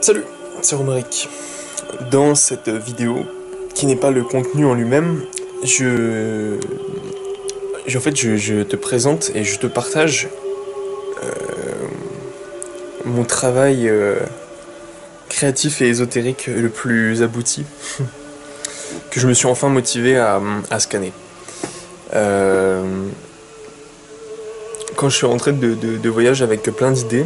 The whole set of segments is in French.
Salut, c'est Romaric. Dans cette vidéo, qui n'est pas le contenu en lui-même, je te présente et je te partage mon travail créatif et ésotérique le plus abouti, que je me suis enfin motivé à scanner. Quand je suis rentré de voyage avec plein d'idées,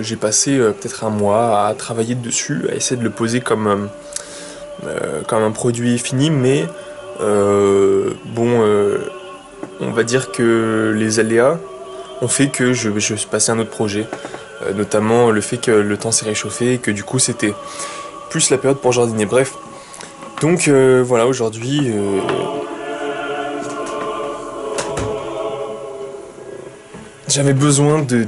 j'ai passé peut-être un mois à travailler dessus, à essayer de le poser comme un produit fini, mais on va dire que les aléas ont fait que je suis passé à un autre projet, notamment le fait que le temps s'est réchauffé et que du coup c'était plus la période pour jardiner. Bref, donc voilà, aujourd'hui j'avais besoin de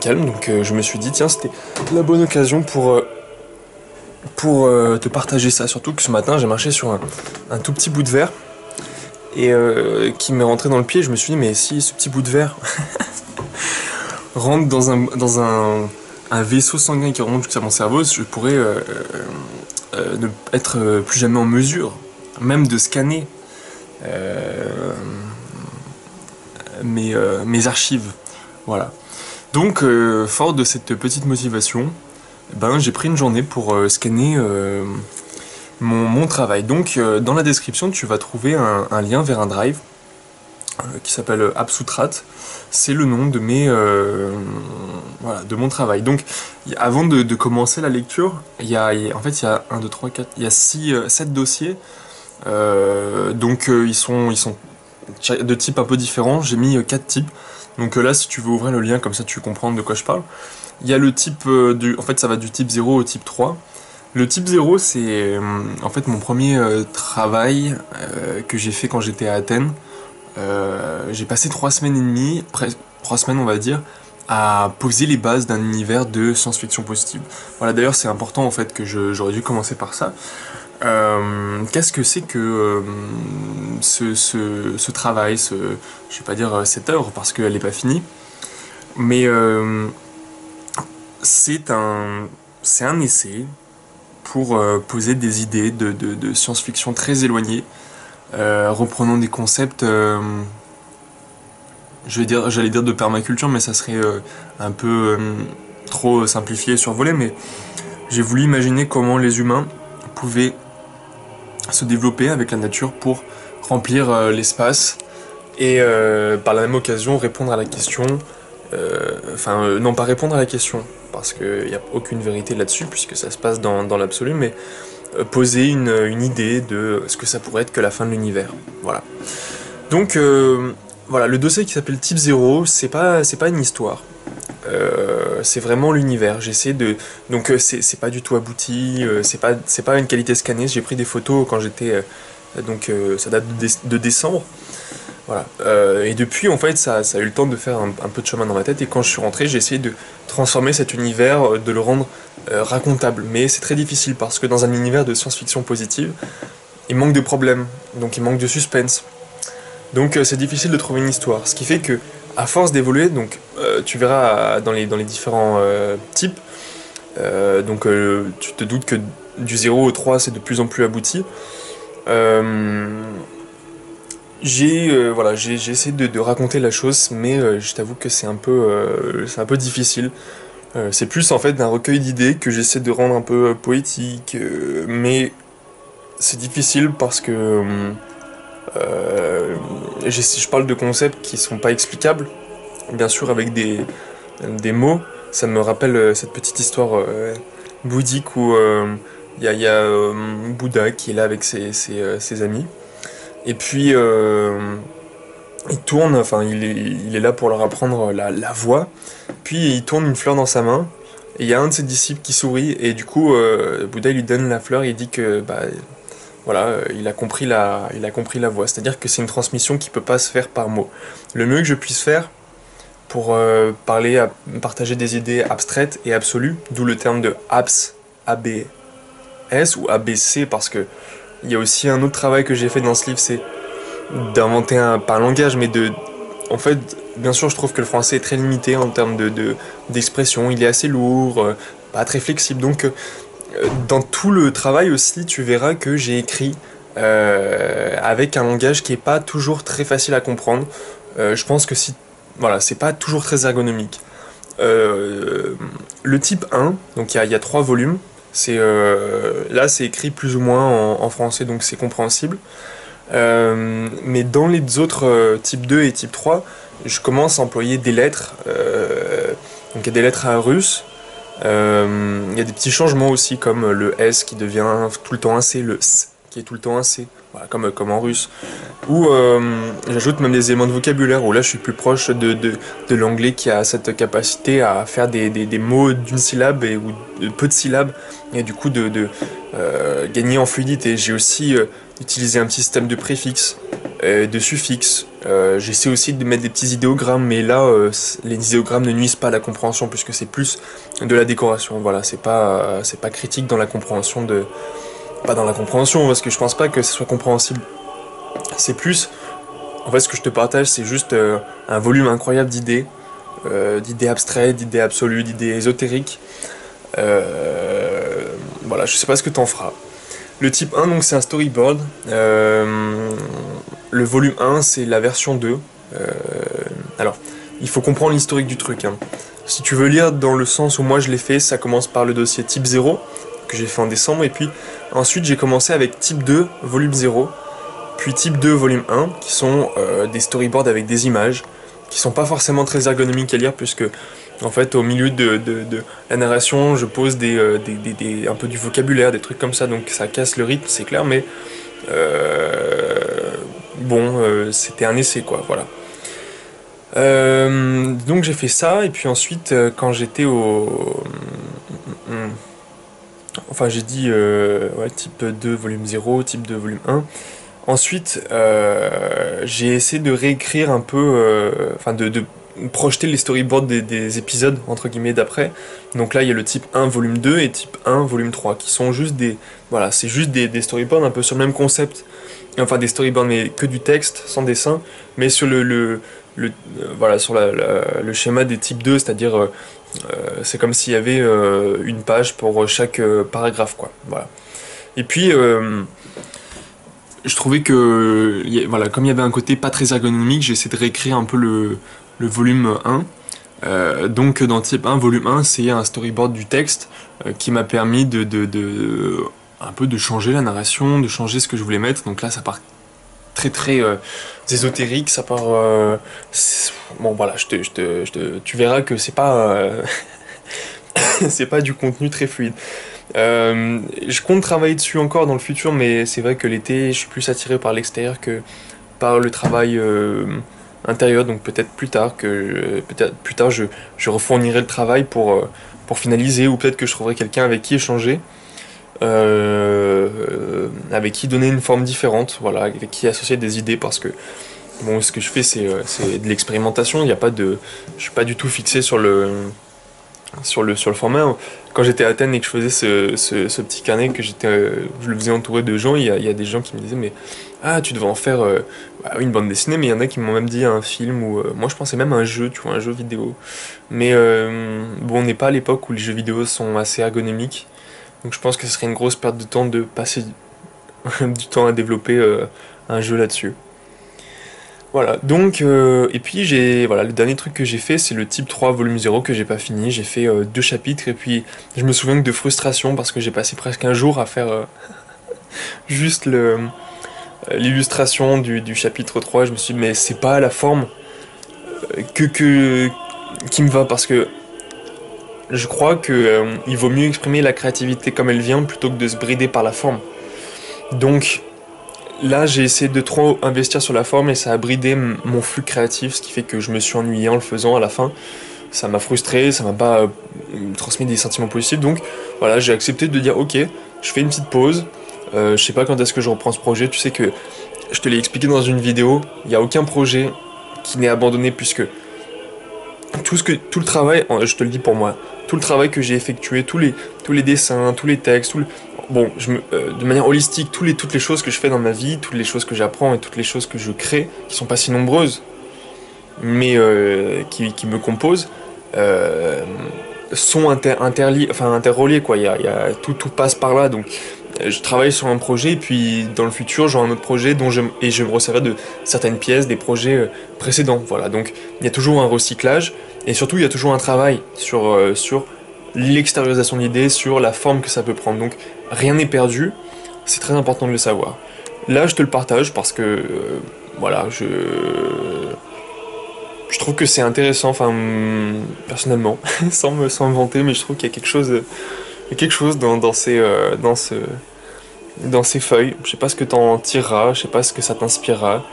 calme, donc je me suis dit tiens, c'était la bonne occasion pour te partager ça, surtout que ce matin j'ai marché sur un tout petit bout de verre et qui m'est rentré dans le pied. Je me suis dit mais si ce petit bout de verre rentre dans un vaisseau sanguin qui remonte jusqu'à mon cerveau, je pourrais ne être plus jamais en mesure même de scanner mes archives. Voilà. Donc fort de cette petite motivation, j'ai pris une journée pour scanner mon travail. Donc dans la description tu vas trouver un lien vers un drive qui s'appelle Absutrat. C'est le nom de de mon travail. Donc avant de commencer la lecture, il y a 1, 2, 3, 4, il y a 7 dossiers. Ils sont de types un peu différents. J'ai mis 4 types. Donc là, si tu veux ouvrir le lien, comme ça tu comprends de quoi je parle. Il y a le type ça va du type 0 au type 3. Le type 0, c'est en fait mon premier travail que j'ai fait quand j'étais à Athènes. J'ai passé 3 semaines et demie, 3 semaines on va dire, à poser les bases d'un univers de science-fiction positive. Voilà, d'ailleurs c'est important en fait que j'aurais dû commencer par ça. Qu'est-ce que c'est que ce travail, je vais pas dire cette œuvre parce qu'elle n'est pas finie, mais c'est un essai pour poser des idées de science-fiction très éloignées, reprenant des concepts, j'allais dire de permaculture, mais ça serait un peu trop simplifié et survolé, mais j'ai voulu imaginer comment les humains pouvaient se développer avec la nature pour remplir l'espace et par la même occasion répondre à la question, non pas répondre à la question, parce qu'il n'y a aucune vérité là-dessus puisque ça se passe dans l'absolu, mais poser une idée de ce que ça pourrait être que la fin de l'univers. Voilà. Donc voilà, le dossier qui s'appelle Type 0, c'est pas une histoire. C'est vraiment l'univers. J'essaie de... Donc c'est pas du tout abouti, c'est pas une qualité scannée. J'ai pris des photos quand j'étais... ça date de décembre. Voilà. Et depuis, en fait, ça a eu le temps de faire un peu de chemin dans ma tête. Et quand je suis rentré, j'ai essayé de transformer cet univers, de le rendre racontable. Mais c'est très difficile parce que dans un univers de science-fiction positive, il manque de problèmes. Donc il manque de suspense. Donc c'est difficile de trouver une histoire. Ce qui fait que, à force d'évoluer, tu verras dans les différents types, tu te doutes que du 0 au 3 c'est de plus en plus abouti. J'ai essayé de raconter la chose, mais je t'avoue que c'est un peu difficile. C'est plus en fait un recueil d'idées que j'essaie de rendre un peu poétique, mais c'est difficile parce que je parle de concepts qui sont pas explicables, bien sûr avec des mots. Ça me rappelle cette petite histoire bouddhique où il y a Bouddha qui est là avec ses amis. Et puis il tourne, il est là pour leur apprendre la voix. Puis il tourne une fleur dans sa main. Et il y a un de ses disciples qui sourit. Et du coup, Bouddha il lui donne la fleur et il dit que voilà, il a compris la voix. C'est-à-dire que c'est une transmission qui peut pas se faire par mots. Le mieux que je puisse faire pour partager des idées abstraites et absolues, d'où le terme de abs, ABS ou ABC, parce que il y a aussi un autre travail que j'ai fait dans ce livre, c'est d'inventer pas un langage, mais en fait, bien sûr, je trouve que le français est très limité en termes d'expression, il est assez lourd, pas très flexible. Donc, dans tout le travail aussi, tu verras que j'ai écrit avec un langage qui est pas toujours très facile à comprendre. Je pense que si, voilà, c'est pas toujours très ergonomique. Le type 1, donc il y a 3 volumes. Là, c'est écrit plus ou moins en français, donc c'est compréhensible. Mais dans les autres type 2 et type 3, je commence à employer des lettres. Donc il y a des lettres à russe. Il y a des petits changements aussi, comme le S qui devient tout le temps un C, le S qui est tout le temps un C, voilà, comme en russe. Ou j'ajoute même des éléments de vocabulaire, où là je suis plus proche de l'anglais qui a cette capacité à faire des mots d'une syllabe ou de peu de syllabes, et du coup gagner en fluidité. J'ai aussi utilisé un petit système de préfixes, de suffixes. J'essaie aussi de mettre des petits idéogrammes, mais là les idéogrammes ne nuisent pas à la compréhension, puisque c'est plus de la décoration. Voilà, c'est pas critique dans la compréhension pas dans la compréhension, parce que je pense pas que ce soit compréhensible. C'est plus, en fait, ce que je te partage, c'est juste un volume incroyable d'idées abstraites, d'idées absolues, d'idées ésotériques. Voilà, je sais pas ce que t'en feras. Le type 1, donc c'est un storyboard. Le volume 1, c'est la version 2. Alors, il faut comprendre l'historique du truc, hein. Si tu veux lire dans le sens où moi je l'ai fait, ça commence par le dossier type 0, que j'ai fait en décembre, et puis ensuite j'ai commencé avec type 2, volume 0, puis type 2, volume 1, qui sont des storyboards avec des images, qui sont pas forcément très ergonomiques à lire, puisque en fait au milieu de la narration, je pose un peu du vocabulaire, des trucs comme ça, donc ça casse le rythme, c'est clair, mais c'était un essai, quoi, voilà. Donc j'ai fait ça, et puis ensuite, quand j'étais Enfin, j'ai dit ouais, type 2, volume 0, type 2, volume 1. Ensuite, j'ai essayé de réécrire un peu, enfin de projeter les storyboards des épisodes, entre guillemets, d'après. Donc là, il y a le type 1, volume 2 et type 1, volume 3, qui sont juste voilà, c'est juste des storyboards un peu sur le même concept. Enfin, des storyboards, mais que du texte, sans dessin, mais sur voilà, sur le schéma des types 2, c'est-à-dire, c'est comme s'il y avait une page pour chaque paragraphe, quoi. Voilà. Et puis, je trouvais que, voilà, comme il y avait un côté pas très ergonomique, j'ai essayé de réécrire un peu le volume 1. Donc dans type 1, volume 1, c'est un storyboard du texte qui m'a permis un peu de changer la narration, de changer ce que je voulais mettre. Donc là, ça part très très ésotérique, ça part... bon voilà, tu verras que c'est pas... c'est pas du contenu très fluide. Je compte travailler dessus encore dans le futur, mais c'est vrai que l'été, je suis plus attiré par l'extérieur que par le travail intérieur, donc peut-être plus tard je refournirai le travail pour finaliser, ou peut-être que je trouverai quelqu'un avec qui échanger, avec qui donner une forme différente, voilà, avec qui associer des idées, parce que bon, ce que je fais, c'est de l'expérimentation. Il y a pas de, je suis pas du tout fixé sur le format. Quand j'étais à Athènes et que je faisais ce petit carnet, je le faisais entouré de gens, il y a des gens qui me disaient, mais ah, tu devrais en faire bah, une bande dessinée, mais il y en a qui m'ont même dit un film, ou moi je pensais même à un jeu, tu vois, un jeu vidéo. Mais bon, on n'est pas à l'époque où les jeux vidéo sont assez ergonomiques, donc je pense que ce serait une grosse perte de temps de passer du temps à développer un jeu là-dessus. Voilà, donc, et puis voilà, le dernier truc que j'ai fait, c'est le type 3 volume 0 que j'ai pas fini. J'ai fait 2 chapitres, et puis je me souviens que de frustration, parce que j'ai passé presque un jour à faire juste l'illustration du chapitre 3. Je me suis dit, mais c'est pas la forme qui me va, parce que je crois que il vaut mieux exprimer la créativité comme elle vient, plutôt que de se brider par la forme. Donc, là, j'ai essayé de trop investir sur la forme, et ça a bridé mon flux créatif, ce qui fait que je me suis ennuyé en le faisant à la fin. Ça m'a frustré, ça m'a pas transmis des sentiments positifs, donc voilà, j'ai accepté de dire ok, je fais une petite pause. Je sais pas quand est-ce que je reprends ce projet, tu sais que je te l'ai expliqué dans une vidéo, il n'y a aucun projet qui n'est abandonné, puisque tout le travail, je te le dis pour moi, tout le travail que j'ai effectué, tous les dessins, tous les textes, bon, de manière holistique, toutes les choses que je fais dans ma vie, toutes les choses que j'apprends et toutes les choses que je crée, qui sont pas si nombreuses, mais qui me composent, sont interreliés, quoi. Tout passe par là, donc je travaille sur un projet, et puis dans le futur, j'aurai un autre projet et je me resservirai de certaines pièces des projets précédents. Voilà, donc il y a toujours un recyclage, et surtout il y a toujours un travail sur l'extériorisation de l'idée, sur la forme que ça peut prendre. Donc rien n'est perdu, c'est très important de le savoir. Là, je te le partage parce que, voilà, je trouve que c'est intéressant, enfin, personnellement, sans me vanter, mais je trouve qu'il y a quelque chose dans ces feuilles. Je sais pas ce que t'en tireras, je sais pas ce que ça t'inspirera.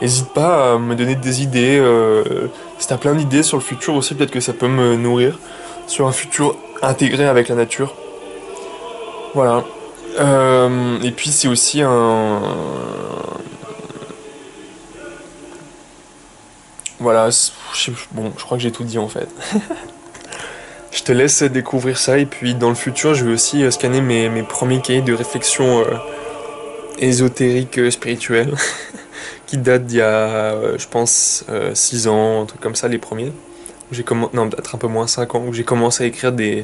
N'hésite pas à me donner des idées. Si t'as plein d'idées sur le futur aussi, peut-être que ça peut me nourrir. Sur un futur intégré avec la nature. Voilà. Et puis c'est aussi un... Voilà, bon, je crois que j'ai tout dit en fait. Je te laisse découvrir ça, et puis dans le futur, je vais aussi scanner mes premiers cahiers de réflexion ésotérique spirituelle qui datent d'il y a, je pense, 6 ans, un truc comme ça, les premiers. Non, peut-être un peu moins, 5 ans, où j'ai commencé à écrire dans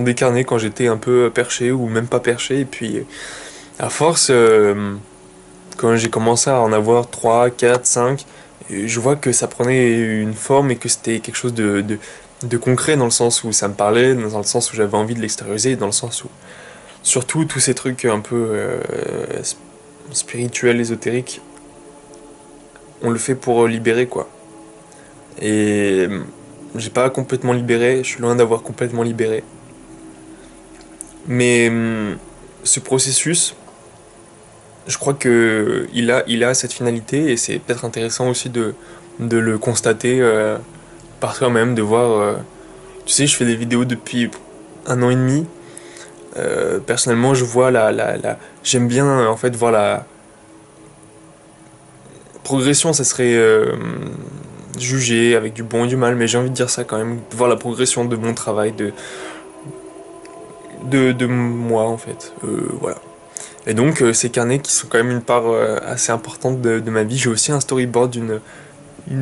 des carnets quand j'étais un peu perché ou même pas perché. Et puis, à force, quand j'ai commencé à en avoir 3 4 5 je vois que ça prenait une forme et que c'était quelque chose de concret, dans le sens où ça me parlait, dans le sens où j'avais envie de l'extérioriser, dans le sens où, surtout, tous ces trucs un peu spirituels, ésotériques, on le fait pour libérer, quoi. Et j'ai pas complètement libéré, je suis loin d'avoir complètement libéré. Mais ce processus, je crois que il a cette finalité, et c'est peut-être intéressant aussi de le constater par soi-même, de voir. Tu sais, je fais des vidéos depuis 1 an et demi. Personnellement, je vois j'aime bien en fait voir la progression. Ça serait jugé avec du bon et du mal, mais j'ai envie de dire ça quand même, de voir la progression de mon travail, de moi en fait. Voilà. Et donc ces carnets qui sont quand même une part assez importante de ma vie. J'ai aussi un storyboard une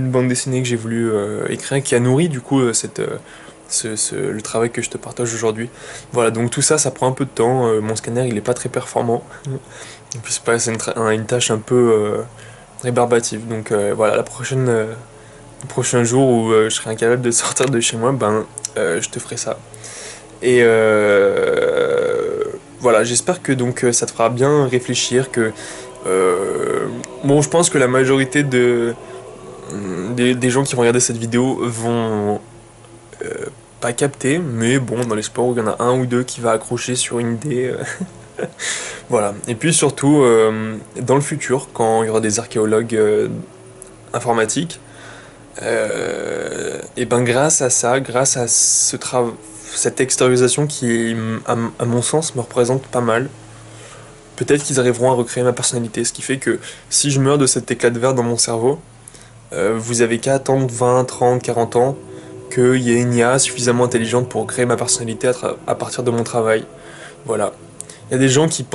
bande dessinée que j'ai voulu écrire, qui a nourri du coup le travail que je te partage aujourd'hui. Voilà, donc tout ça, ça prend un peu de temps. Mon scanner, il est pas très performant. Et puis c'est une tâche un peu rébarbative. Donc voilà, le prochain jour où je serai incapable de sortir de chez moi, ben je te ferai ça. Et voilà, j'espère que donc ça te fera bien réfléchir, que bon, je pense que la majorité des gens qui vont regarder cette vidéo vont euh, pas capter, mais bon, dans l'espoir où il y en a un ou deux qui va accrocher sur une idée. Voilà. Et puis surtout, dans le futur, quand il y aura des archéologues informatiques, et ben grâce à ça, grâce à cette extériorisation qui, à mon sens, me représente pas mal, peut-être qu'ils arriveront à recréer ma personnalité. Ce qui fait que si je meurs de cet éclat de verre dans mon cerveau, vous avez qu'à attendre 20, 30, 40 ans qu'il y ait une IA suffisamment intelligente pour créer ma personnalité à partir de mon travail. Voilà. Il y a des gens qui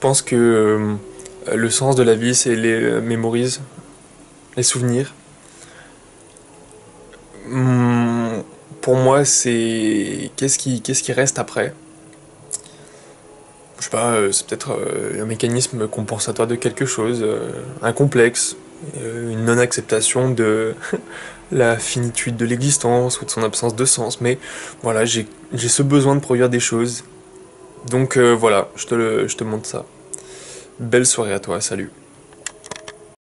pensent que le sens de la vie, c'est les mémorises, les souvenirs. Pour moi, c'est qu'est-ce qui reste après? Je sais pas, c'est peut-être un mécanisme compensatoire de quelque chose, un complexe, une non-acceptation de la finitude de l'existence ou de son absence de sens. Mais voilà, j'ai ce besoin de produire des choses. Donc voilà, je te montre ça. Belle soirée à toi, salut.